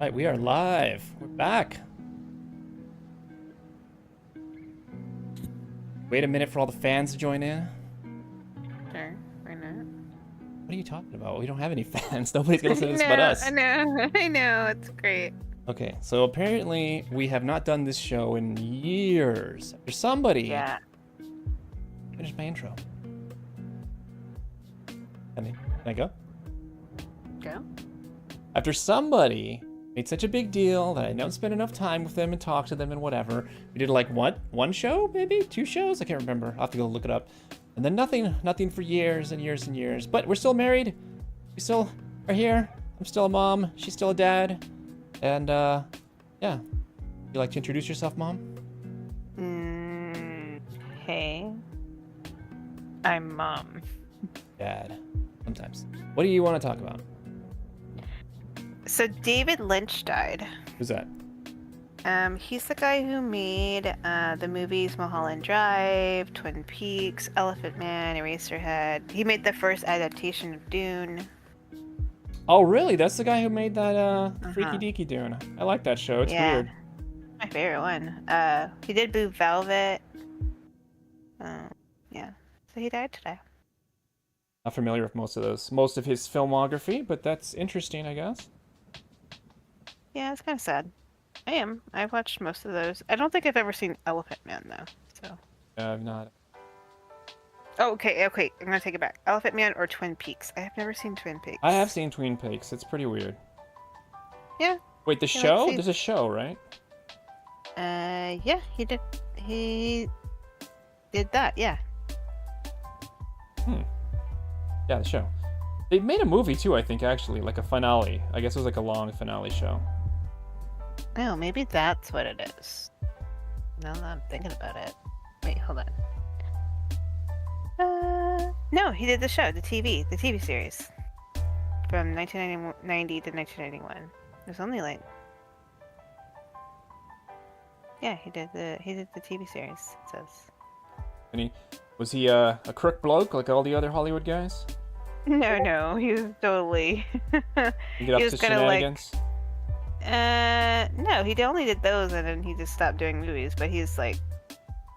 Right, we are live. We're back. Wait a minute for all the fans to join in. Sure, why not? What are you talking about? We don't have any fans. Nobody's gonna listen to I this but know, I us. know, I know. It's great. Okay, so apparently we have not done this show in years. There's somebody. Yeah. Finish my intro. Can I go? Go. After somebody made such a big deal that I don't spend enough time with them and talk to them and whatever. We did like what? One show, maybe? 2 shows? I can't remember. I'll have to go look it up. And then nothing for years and years and years. But we're still married. We still are here. I'm still a mom. She's still a dad. And yeah. You like to introduce yourself, Mom? Hey. I'm Mom. Dad. Sometimes. What do you want to talk about? So David Lynch died. Who's that? He's the guy who made the movies Mulholland Drive, Twin Peaks, Elephant Man, Eraserhead. He made the first adaptation of Dune. Oh, really? That's the guy who made that Freaky Deaky Dune. I like that show. It's weird. My favorite one. He did Blue Velvet. Yeah. So he died today. Not familiar with most of his filmography, but that's interesting, I guess. Yeah, it's kind of sad. I am. I've watched most of those. I don't think I've ever seen Elephant Man though. So. I've not. Oh, okay. Okay, I'm gonna take it back. Elephant Man or Twin Peaks? I have never seen Twin Peaks. I have seen Twin Peaks. It's pretty weird. Yeah. Wait, the show? There's a show, right? Yeah, he did. He did that. Yeah. Yeah, the show. They made a movie too, I think, actually, like a finale. I guess it was like a long finale show. Oh, maybe that's what it is. Now that I'm thinking about it. Wait, hold on. No, he did the show, the TV series. From 1990 to 1991. It was only like... Yeah, he did the TV series, it says. And was he a crook bloke like all the other Hollywood guys? No, he was totally... You get up to shenanigans? No, he only did those and then he just stopped doing movies, but he's like,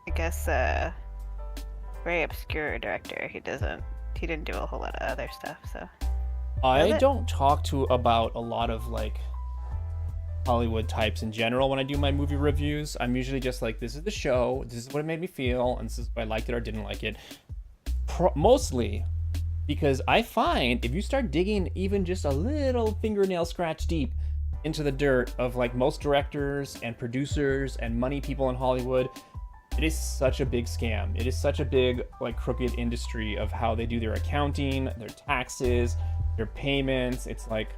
I guess, very obscure director. He didn't do a whole lot of other stuff, so. I don't talk about a lot of like Hollywood types in general when I do my movie reviews. I'm usually just like, this is the show, this is what it made me feel, and this is if I liked it or didn't like it. Mostly because I find if you start digging even just a little fingernail scratch deep into the dirt of like most directors and producers and money people in Hollywood, it is such a big scam. It is such a big like crooked industry of how they do their accounting, their taxes, their payments. It's like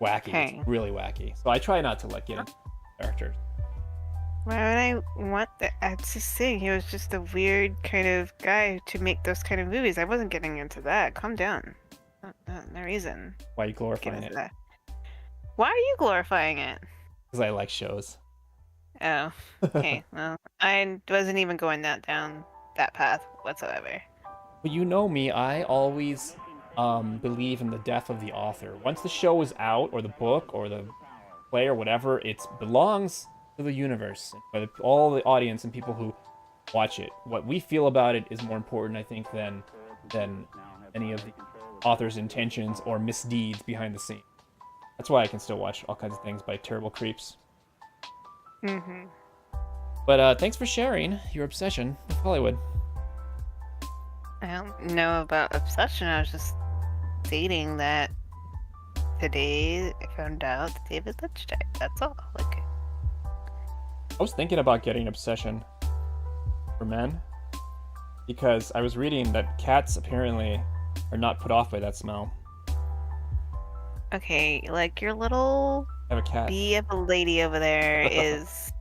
wacky. Hey. It's really wacky. So I try not to like get into characters. Why would I want that? I'm just saying, he was just a weird kind of guy to make those kind of movies. I wasn't getting into that. Calm down. No reason. Why are you glorifying Get into it? that. Why are you glorifying it? Because I like shows. Oh, okay. Well, I wasn't even going down that path whatsoever. But you know me, I always believe in the death of the author. Once the show is out, or the book, or the play, or whatever, it belongs to the universe, by all the audience and people who watch it. What we feel about it is more important, I think, than any of the author's intentions or misdeeds behind the scenes. That's why I can still watch all kinds of things by terrible creeps. Mm-hmm. But thanks for sharing your obsession with Hollywood. I don't know about obsession. I was just stating that today I found out that David Lynch died. That's all. Like, I was thinking about getting obsession for men because I was reading that cats apparently are not put off by that smell. okay, like your little I have a cat. bee of a lady over there is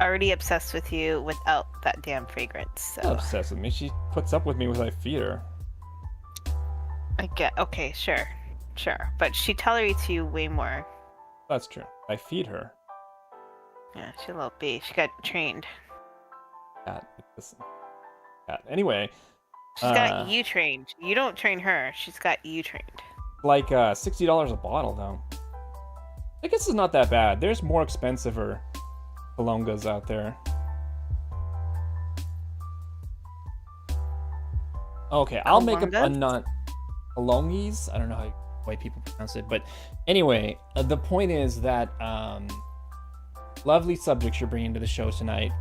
already obsessed with you without that damn fragrance. Not So obsessed with me. She puts up with me when I feed her. I get okay, sure, but she tolerates you way more. That's true. I feed her. Yeah, she's a little bee. She got trained. Cat. Cat. Anyway. She's got you trained. You don't train her. She's got you trained. Like $60 a bottle though. I guess it's not that bad. There's more expensiver Kalongas out there. Okay, I'll make a non Kalongis. I don't know how white people pronounce it, but anyway, the point is that lovely subjects you're bringing to the show tonight.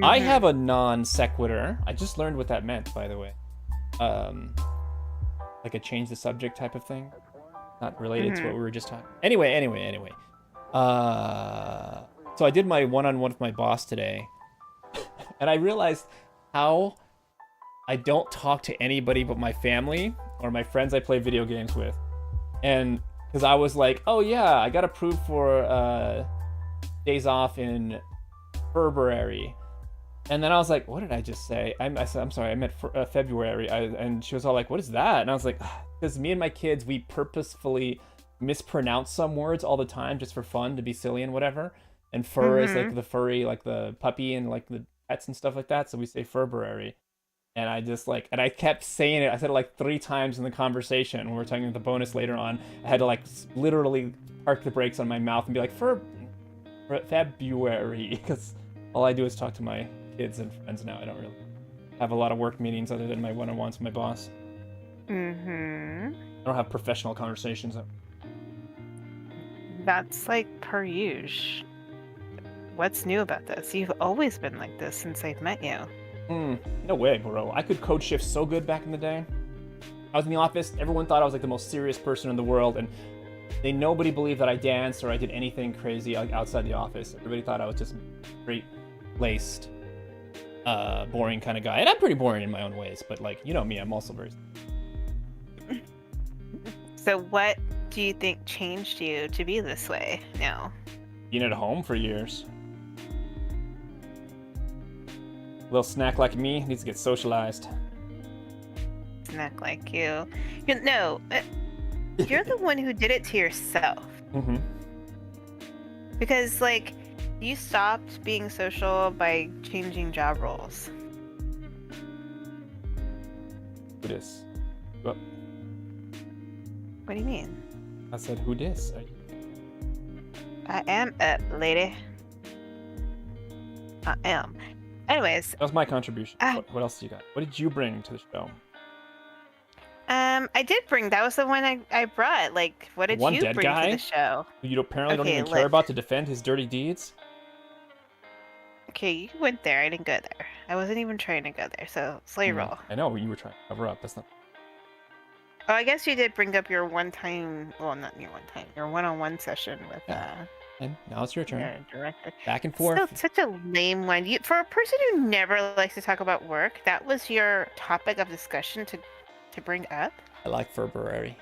I have a non sequitur. I just learned what that meant, by the way. Like a change the subject type of thing, not related to what we were just talking. Anyway. So I did my one-on-one with my boss today, and I realized how I don't talk to anybody but my family or my friends I play video games with. And because I was like, oh yeah, I got approved for days off in February. And then I was like, what did I just say? I said, I'm sorry, I meant February. And she was all like, what is that? And I was like, because me and my kids, we purposefully mispronounce some words all the time just for fun, to be silly and whatever. And fur is like the furry, like the puppy and like the pets and stuff like that. So we say February. And I just like, and I kept saying it. I said it like 3 times in the conversation. When we were talking about the bonus later on, I had to like literally park the brakes on my mouth and be like, February. Because all I do is talk to my kids and friends now. I don't really have a lot of work meetings other than my one-on-ones with my boss. I don't have professional conversations. That's like per usual. What's new about this? You've always been like this since I've met you. No way, bro. I could code shift so good back in the day. I was in the office. Everyone thought I was like the most serious person in the world, and nobody believed that I danced or I did anything crazy like outside the office. Everybody thought I was just straight-laced, boring kind of guy. And I'm pretty boring in my own ways, but like, you know me, I'm also very... So what do you think changed you to be this way now? Being at home for years. Little snack like me needs to get socialized. Snack like you. No, you're the one who did it to yourself. Because, like, you stopped being social by changing job roles. Who dis? What do you mean? I said, who dis? I am up, lady. I am. Anyways. That was my contribution. What else do you got? What did you bring to the show? I did bring. That was the one I brought. Like, what did you bring to the show? Who you apparently don't even care about to defend his dirty deeds? Okay, you went there. I didn't go there. I wasn't even trying to go there, so slow your roll. I know, you were trying to cover up. That's not... Oh, I guess you did bring up your one-time... Well, not your one-time. Your one-on-one session with... And now it's your turn. Director. Back and forth. Still such a lame one. For a person who never likes to talk about work, that was your topic of discussion to bring up? I like February.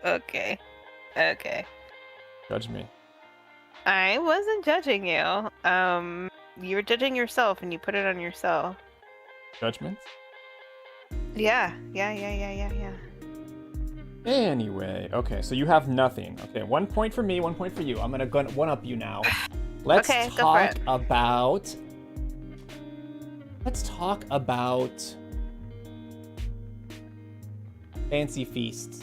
Okay. Judge me. I wasn't judging you. You were judging yourself, and you put it on yourself. Judgments? Yeah. Anyway, okay, so you have nothing. Okay, 1 point for me, 1 point for you. I'm gonna one-up you now. Let's talk about fancy feasts.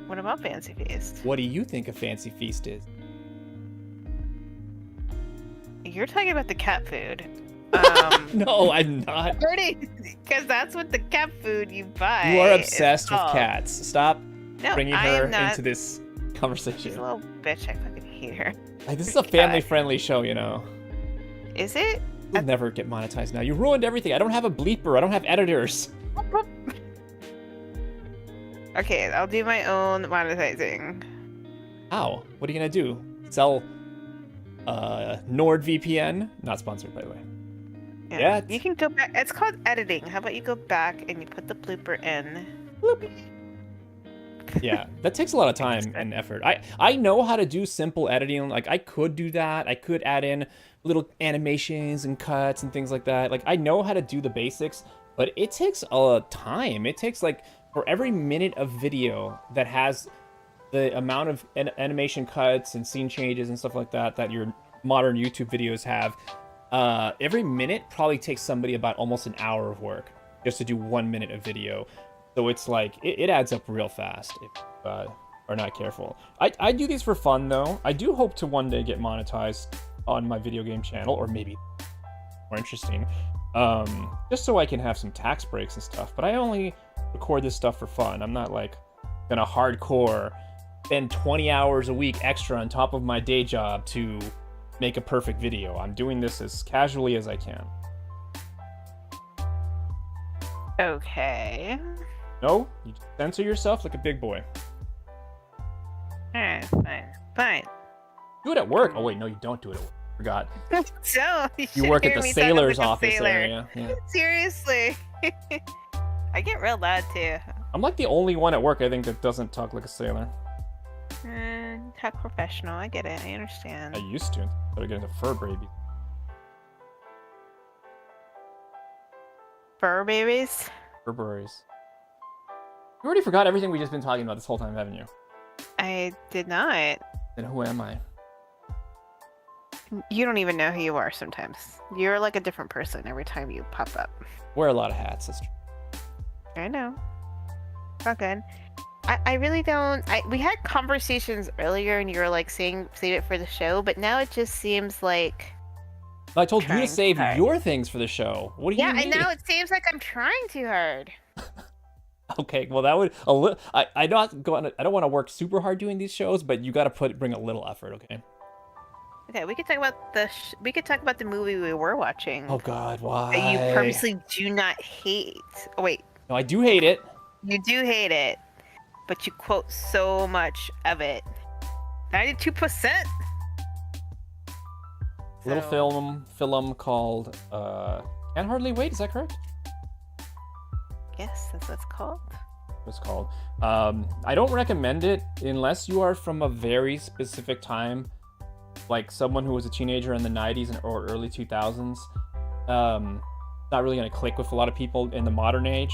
What about fancy feasts? What do you think a fancy feast is? You're talking about the cat food. No, I'm not. Because that's what the cat food you buy. You are obsessed with cats. Stop bringing her into this She's conversation. a little bitch. I fucking hate her. Like, this is a family-friendly show, you know. Is it? We'll never get monetized now. You ruined everything. I don't have a bleeper. I don't have editors. Okay, I'll do my own monetizing. How? What are you gonna do? Sell NordVPN? Not sponsored, by the way. Yeah. You can go back. It's called editing. How about you go back and you put the blooper in? Bloop. Yeah, that takes a lot of time and effort. I know how to do simple editing. Like, I could do that. I could add in little animations and cuts and things like that. Like, I know how to do the basics, but it takes a time. It takes, like, for every minute of video that has the amount of animation cuts and scene changes and stuff like that that your modern YouTube videos have, every minute probably takes somebody about almost an hour of work just to do 1 minute of video. So it's like it adds up real fast if you are not careful. I do these for fun though. I do hope to one day get monetized on my video game channel, or maybe more interesting, just so I can have some tax breaks and stuff. But I only record this stuff for fun. I'm not like gonna hardcore spend 20 hours a week extra on top of my day job to make a perfect video. I'm doing this as casually as I can. Okay. No, you just censor yourself like a big boy. Alright, fine. Do it at work. Oh wait, no, you don't do it at work. Forgot. So You work at the sailor's office area. Yeah. Seriously. I get real loud too. I'm like the only one at work I think that doesn't talk like a sailor. Talk professional. I get it. I understand. I used to. Started getting into fur babies. Fur babies? Furberries. You already forgot everything we just been talking about this whole time, haven't you? I did not. Then who am I? You don't even know who you are sometimes. You're like a different person every time you pop up. Wear a lot of hats. That's true. I know. Not good. I really don't. We had conversations earlier, and you were like saying save it for the show, but now it just seems like. I told you to save hard. your things for the show. What do you mean? Yeah, and now it seems like I'm trying too hard. Okay, well that would a little. I don't want to work super hard doing these shows, but you got to bring a little effort, okay? Okay, we could talk about the movie we were watching. Oh God, why? That you purposely do not hate. Oh wait. No, I do hate it. You do hate it, but you quote so much of it. 92%. Little film called Can't Hardly Wait. Is that correct? Yes, that's what it's called. It's called. I don't recommend it unless you are from a very specific time, like someone who was a teenager in the 90s or early 2000s. Not really going to click with a lot of people in the modern age.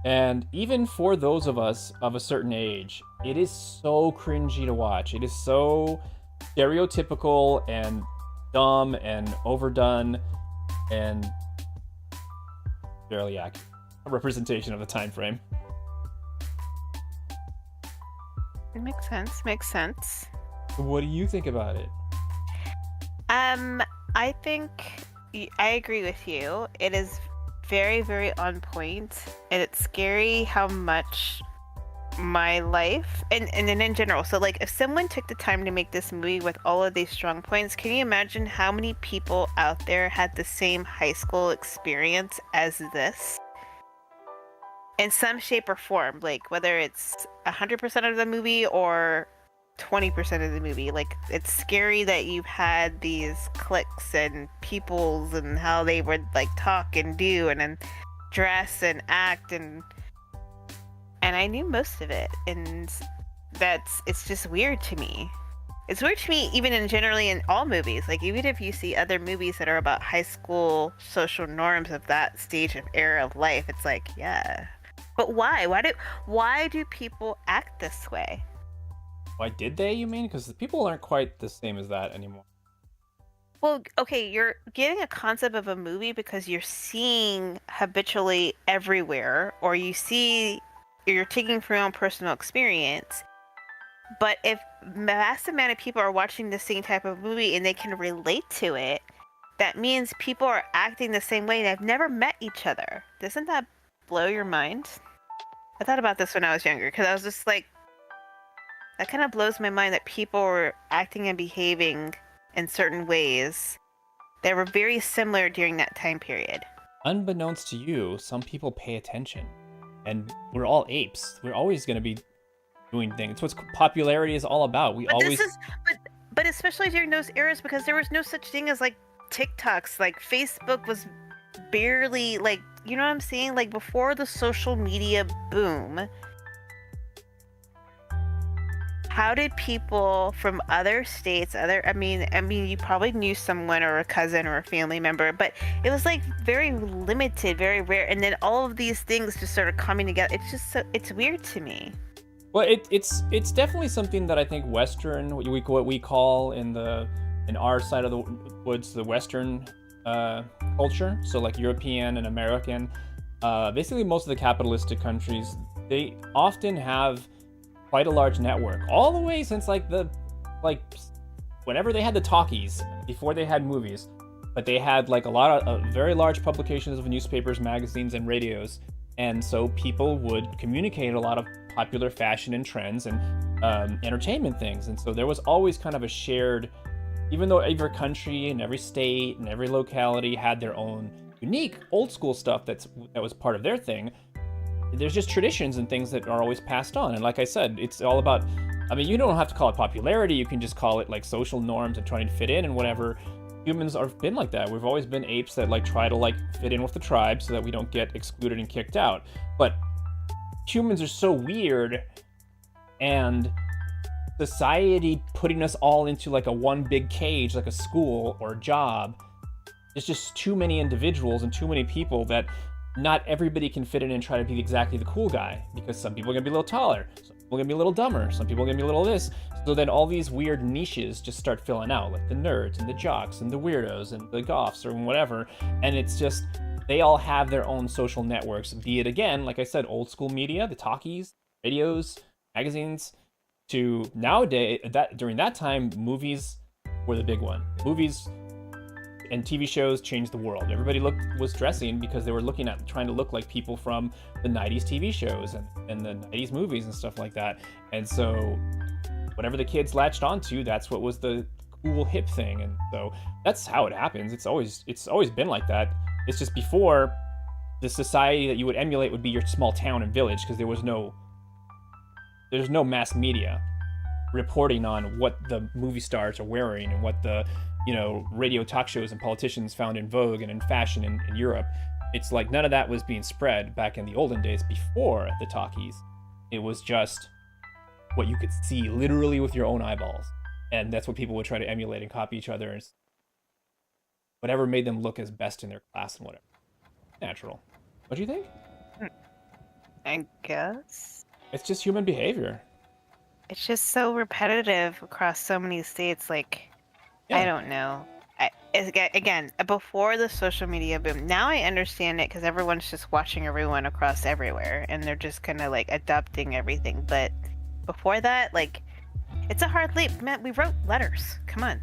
And even for those of us of a certain age, it is so cringy to watch. It is so stereotypical and dumb and overdone and barely accurate. A representation of the time frame. It makes sense. What do you think about it? I think I agree with you. It is very, very on point, and it's scary how much my life and in general. So like, if someone took the time to make this movie with all of these strong points, can you imagine how many people out there had the same high school experience as this? In some shape or form, like whether it's 100% of the movie or 20% of the movie. Like, it's scary that you've had these cliques and peoples and how they would like talk and do and dress and act and I knew most of it, and it's just weird to me. It's weird to me even generally in all movies. Like, even if you see other movies that are about high school social norms of that stage of era of life, it's like, yeah. But why? Why do people act this way? Why did they, you mean? Because the people aren't quite the same as that anymore. Well, okay, you're getting a concept of a movie because you're seeing habitually everywhere, or you're taking from your own personal experience. But if mass amount of people are watching the same type of movie and they can relate to it, that means people are acting the same way and have never met each other. Doesn't that blow your mind? I thought about this when I was younger, because I was just like, that kind of blows my mind that people were acting and behaving in certain ways that were very similar during that time period. Unbeknownst to you, some people pay attention. And we're all apes. We're always going to be doing things. It's what popularity is all about. But especially during those eras, because there was no such thing as like TikToks. Like, Facebook was barely, like, you know what I'm saying? Like, before the social media boom, how did people from other states, I mean, you probably knew someone or a cousin or a family member, but it was like very limited, very rare. And then all of these things just started coming together. It's just it's weird to me. Well, it's definitely something that I think Western, what we call in our side of the woods, the Western culture. So like European and American, Basically most of the capitalistic countries, they often have quite a large network, all the way since like whenever they had the talkies before they had movies. But they had like a lot of very large publications of newspapers, magazines, and radios, and so people would communicate a lot of popular fashion and trends and entertainment things. And so there was always kind of a shared, even though every country and every state and every locality had their own unique old school stuff that was part of their thing, there's just traditions and things that are always passed on. And like I said, it's all about, I mean, you don't have to call it popularity, you can just call it like social norms and trying to fit in and whatever. Humans have been like that. We've always been apes that like try to like fit in with the tribe so that we don't get excluded and kicked out. But humans are so weird, and society putting us all into like a one big cage, like a school or a job, there's just too many individuals and too many people that not everybody can fit in and try to be exactly the cool guy, because some people are gonna be a little taller, some people are gonna be a little dumber, some people are gonna be a little this. So then all these weird niches just start filling out, like the nerds and the jocks and the weirdos and the goths or whatever. And it's just, they all have their own social networks, be it, again, like I said, old school media, the talkies, radios, magazines, to nowadays, that during that time, movies were the big one. Movies and TV shows changed the world. Everybody was dressing because they were trying to look like people from the 90s TV shows and the 90s movies and stuff like that. And so whatever the kids latched onto, that's what was the cool hip thing. And so that's how it happens. It's always been like that. It's just before, the society that you would emulate would be your small town and village, because there's no mass media reporting on what the movie stars are wearing and what the radio talk shows and politicians found in vogue and in fashion in Europe. It's like none of that was being spread back in the olden days before the talkies. It was just what you could see literally with your own eyeballs, and that's what people would try to emulate and copy each other, and whatever made them look as best in their class and whatever. Natural. What do you think? I guess It's just human behavior. it's just so repetitive across so many states. Like, Yeah. I don't know. Again, before the social media boom, now I understand it because everyone's just watching everyone across everywhere, and they're just kind of like adopting everything. But before that, like, it's a hard leap. Man, we wrote letters. Come on.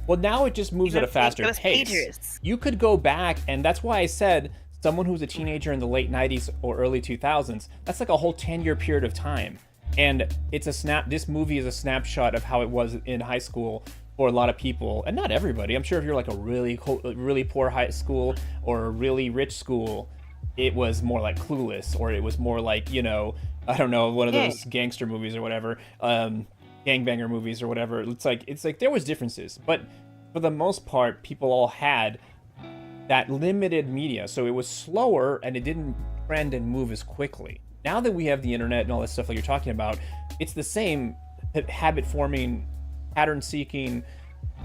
Well, now it just moves at a faster it was pace. pages. You could go back, and that's why I said someone who was a teenager in the late 90s or early 2000s, that's like a whole 10-year period of time. And this movie is a snapshot of how it was in high school for a lot of people, and not everybody. I'm sure if you're like a really poor high school or a really rich school, it was more like Clueless, or it was more like, I don't know, one of those gangster movies or whatever, gangbanger movies or whatever. It's like there was differences, but for the most part, people all had that limited media, so it was slower and it didn't trend and move as quickly. Now that we have the internet and all this stuff like you're talking about, it's the same habit forming, pattern seeking,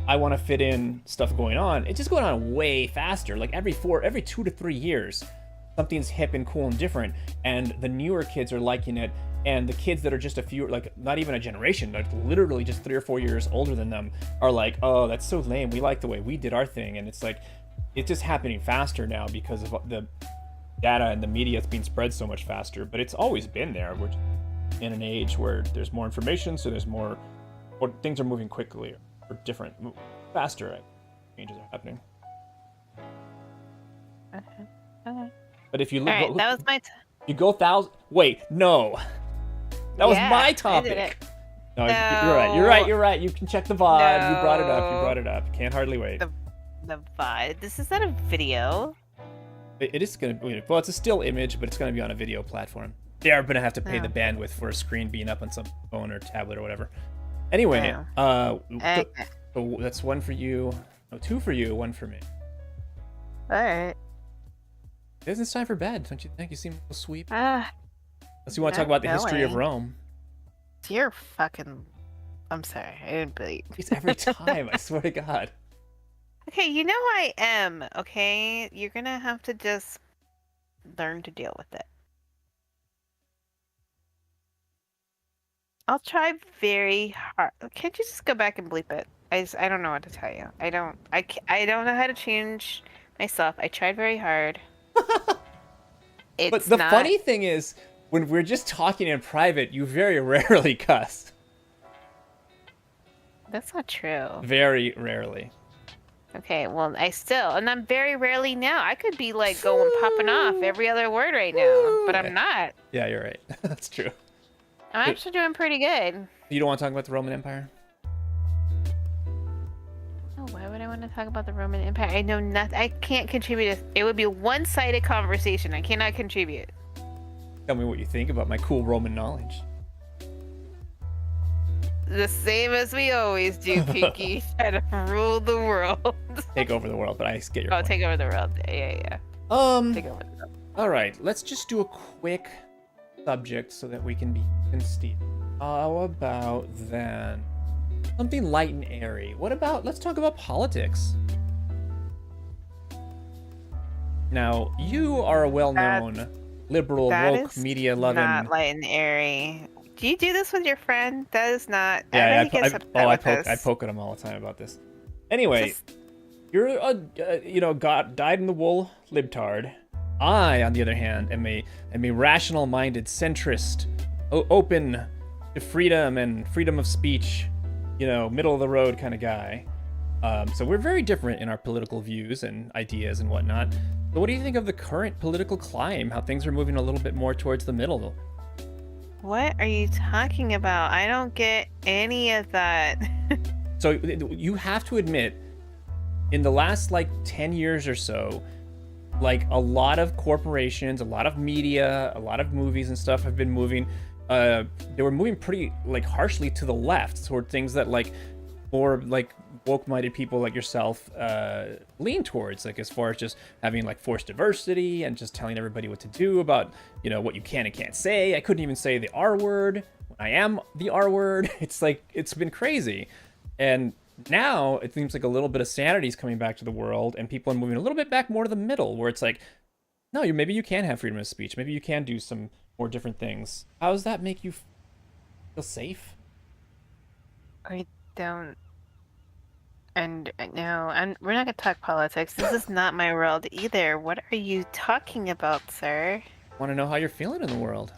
I want to fit in stuff going on. It's just going on way faster. Like every 2 to 3 years, something's hip and cool and different, and the newer kids are liking it, and the kids that are just a few, like not even a generation, like literally just 3 or 4 years older than them, are like, oh, that's so lame, we like the way we did our thing. And it's like, it's just happening faster now because of the data and the media that's being spread so much faster. But it's always been there. We're in an age where there's more information, so there's more, or things are moving quickly or different, faster. Right? Changes are happening. Okay. But if you look, All right, that was my. You go wait, no, that was my I topic. did it. No, No. you're right. You can check the VOD. No. You brought it up. Can't hardly wait. The VOD. This is not a video. It is gonna be, well, it's a still image, but it's gonna be on a video platform. They are gonna have to pay the bandwidth for a screen being up on some phone or tablet or whatever. Anyway, Okay. so that's one for you. No, 2 for you, 1 for me. All right. It's time for bed, don't you think? You seem a little sweet. Ah, Unless you want to talk about the history of going. Rome. you're fucking. I'm sorry. I didn't believe. It's every time, I swear to God. Okay, you know I am. Okay, you're gonna have to just learn to deal with it. I'll try very hard. Can't you just go back and bleep it? I don't know what to tell you. I don't know how to change myself. I tried very hard. But the funny thing is, when we're just talking in private, you very rarely cuss. That's not true. Very rarely. Okay, well, and I'm very rarely now. I could be like going popping off every other word right now, but I'm not. Yeah, you're right. That's true. I'm actually doing pretty good. You don't want to talk about the Roman Empire? Oh, why would I want to talk about the Roman Empire? I know nothing. I can't contribute. It would be a one-sided conversation. I cannot contribute. Tell me what you think about my cool Roman knowledge. The same as we always do, Pinky. Try to rule the world. Take over the world, but I get your point. Take over the world. Yeah. Take over the world. All right, let's just do a quick subject so that we can be Steve. How about then something light and airy? Let's talk about politics. Now, you are a well-known liberal, woke, media-loving... not light and airy. Do you do this with your friend? That is not... Yeah, I poke at him all the time about this. Anyway, you're a died in the wool libtard. I, on the other hand, am a rational-minded centrist, open to freedom and freedom of speech, middle of the road kind of guy. So we're very different in our political views and ideas and whatnot. So what do you think of the current political climb? How things are moving a little bit more towards the middle? What are you talking about? I don't get any of that. So you have to admit, in the last 10 years or so, a lot of corporations, a lot of media, a lot of movies and stuff have been moving. They were moving pretty harshly to the left toward things that more woke-minded people like yourself lean towards, as far as just having forced diversity and just telling everybody what to do about what you can and can't say. I couldn't even say the R word when I am the R word. It's it's been crazy, and now it seems like a little bit of sanity is coming back to the world, and people are moving a little bit back more to the middle, where it's no, maybe you can have freedom of speech, maybe you can do some more different things. How does that make you feel safe? I don't. And no, and we're not gonna talk politics. This is not my world either. What are you talking about, sir? I want to know how you're feeling in the world.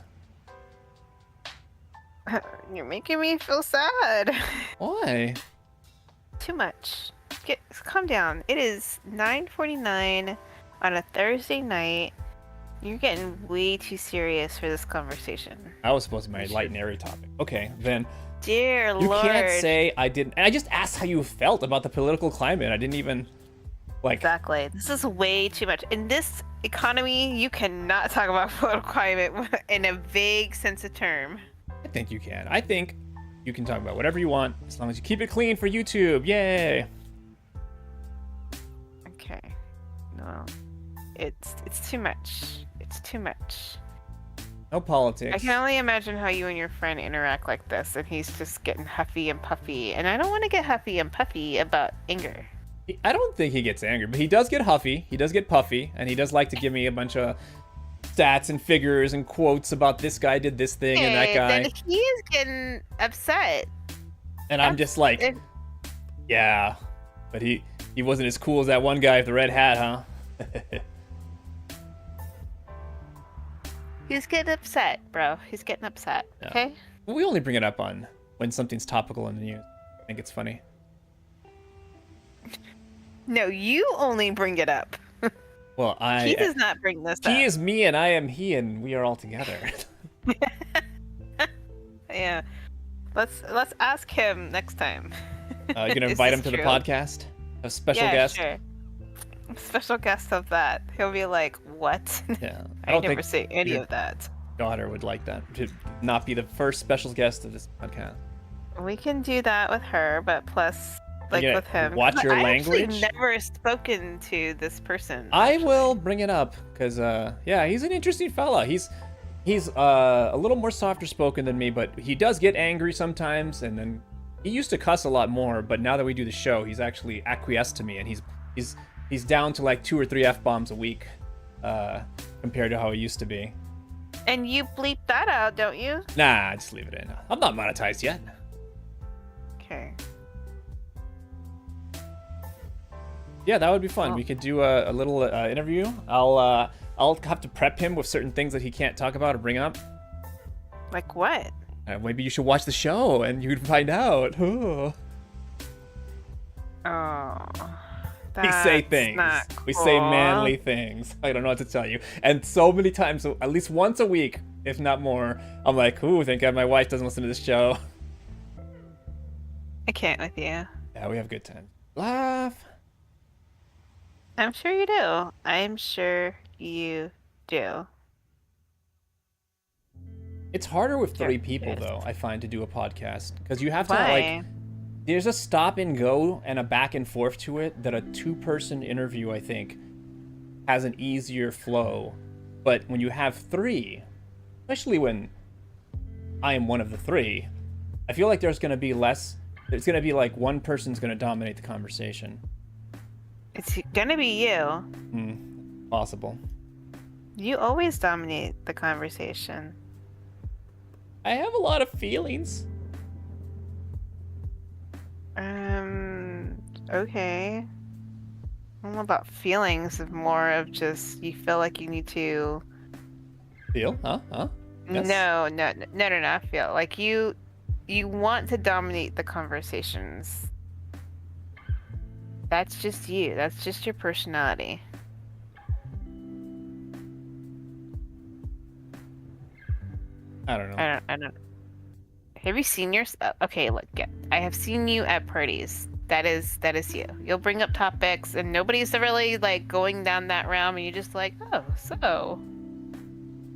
You're making me feel sad. Why? Too much. Calm down. It is 9:49 on a Thursday night. You're getting way too serious for this conversation. I was supposed to be my light and airy topic. Okay, then. Dear Lord. You can't say I didn't. And I just asked how you felt about the political climate. I didn't even Exactly. This is way too much. In this economy, you cannot talk about political climate in a vague sense of term. I think you can. I think you can talk about whatever you want as long as you keep it clean for YouTube. Yay. Okay. No. It's too much. It's too much. No politics. I can only imagine how you and your friend interact like this, and he's just getting huffy and puffy. And I don't want to get huffy and puffy about anger. I don't think he gets angry, but he does get huffy. He does get puffy, and he does like to give me a bunch of stats and figures and quotes about this guy did this thing and that guy. Then he is getting upset. And I'm just yeah, but he wasn't as cool as that one guy with the red hat, huh? He's getting upset, bro. He's getting upset, okay? Well, we only bring it up when something's topical in the news. I think it's funny. No, you only bring it up. Well, he does not bring this up. He is me and I am he, and we are all together. Yeah. Let's ask him next time. You're gonna invite him to the podcast? A special guest? Sure. Special guest of that. He'll be like, what? Yeah. I never say any of that. Daughter would like that, to not be the first special guest of this podcast. We can do that with her, but plus with him. Watch your language? I've actually never spoken to this person. I will bring it up because he's an interesting fella. He's a little more softer spoken than me, but he does get angry sometimes, and then he used to cuss a lot more, but now that we do the show, he's actually acquiesced to me, and he's down to 2 or 3 F-bombs a week compared to how he used to be. And you bleep that out, don't you? Nah, just leave it in. I'm not monetized yet. Okay. Yeah, that would be fun. Oh. We could do a little interview. I'll have to prep him with certain things that he can't talk about or bring up. Like what? Maybe you should watch the show and you can find out. Oh. We say That's things. not We say cool. manly things. I don't know what to tell you. And so many times, so at least once a week, if not more, I'm like, ooh, thank God my wife doesn't listen to this show. I can't with you. Yeah, we have a good time. Laugh. I'm sure you do. I'm sure you do. It's harder with three people, Yes. though, I find, to do a podcast. Because you have to, like, Why? there's a stop and go and a back and forth to it that a two-person interview, I think, has an easier flow. But when you have three, especially when I am one of the three, I feel like there's going to be less. It's going to be like one person's going to dominate the conversation. It's gonna be you. Possible. You always dominate the conversation. I have a lot of feelings. Okay. I don't know about feelings, more of just you feel like you need to. Feel? Huh? Yes. No. I feel like you want to dominate the conversations. That's just you. That's just your personality. I don't know. I don't. Have you seen your? Okay, look. I have seen you at parties. That is you. You'll bring up topics, and nobody's really like going down that realm, and you're just like, oh, so.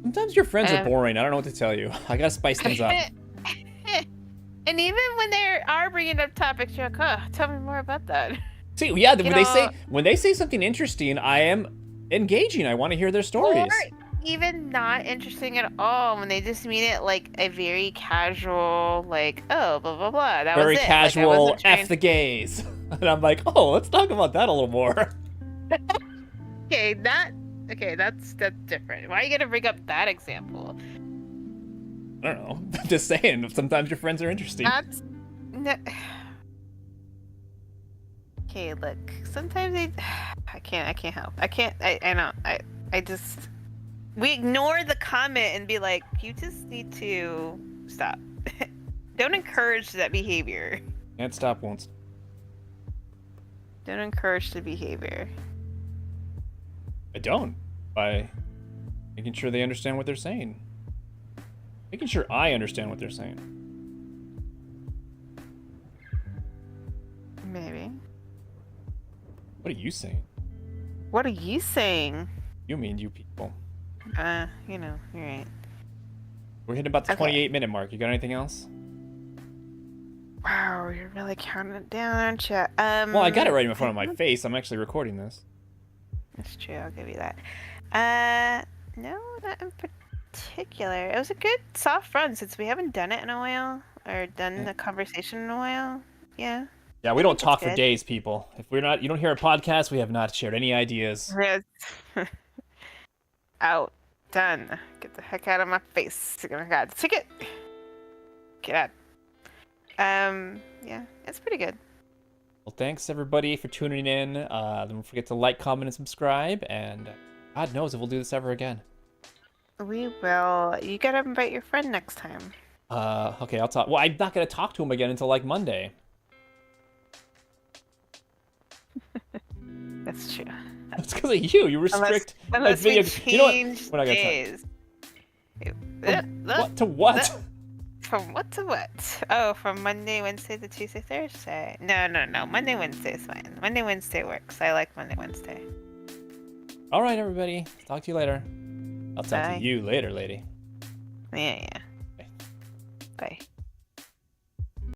Sometimes your friends are boring. I don't know what to tell you. I gotta spice things up. And even when they are bringing up topics, you're like, oh, tell me more about that. See, yeah, when they say something interesting, I am engaging. I want to hear their stories. Or even not interesting at all when they just mean it like a very casual, like, oh, blah blah blah. That Very was it. casual. Like, F the gays. And I'm like, oh, let's talk about that a little more. Okay, that's different. Why are you gonna bring up that example? I don't know. I'm just saying. Sometimes your friends are interesting. That's okay. Look, sometimes I can't help. I know. I just. We ignore the comment and be like, you just need to stop. Don't encourage that behavior. Can't stop, won't stop. Don't encourage the behavior. I don't. By making sure they understand what they're saying. Making sure I understand what they're saying. Maybe. What are you saying? What are you saying? You mean you people. You're right. We're hitting about the Okay. 28-minute mark. You got anything else? Wow, you're really counting it down, aren't you? Well, I got it right in front of my face. I'm actually recording this. That's true. I'll give you that. No, not in particular. It was a good soft run since we haven't done it in a while or done the conversation in a while. Yeah. Yeah, we don't talk for good. days, people. If you don't hear a podcast, we have not shared any ideas. Out. Done. Get the heck out of my face. Oh my god. Ticket. Get out. Yeah, it's pretty good. Well, thanks everybody for tuning in. Don't forget to like, comment, and subscribe. And God knows if we'll do this ever again. We will. You gotta invite your friend next time. Okay, I'll talk. Well, I'm not gonna talk to him again until like Monday. That's true. That's because of you. You restrict Unless we change You know what? We're not gonna days. What to what? From what to what? Oh, from Monday, Wednesday to Tuesday, Thursday. No. Monday, Wednesday is fine. Monday, Wednesday works. I like Monday, Wednesday. All right, everybody. Talk to you later. I'll talk Bye. to you later, lady. Yeah. Bye. Bye.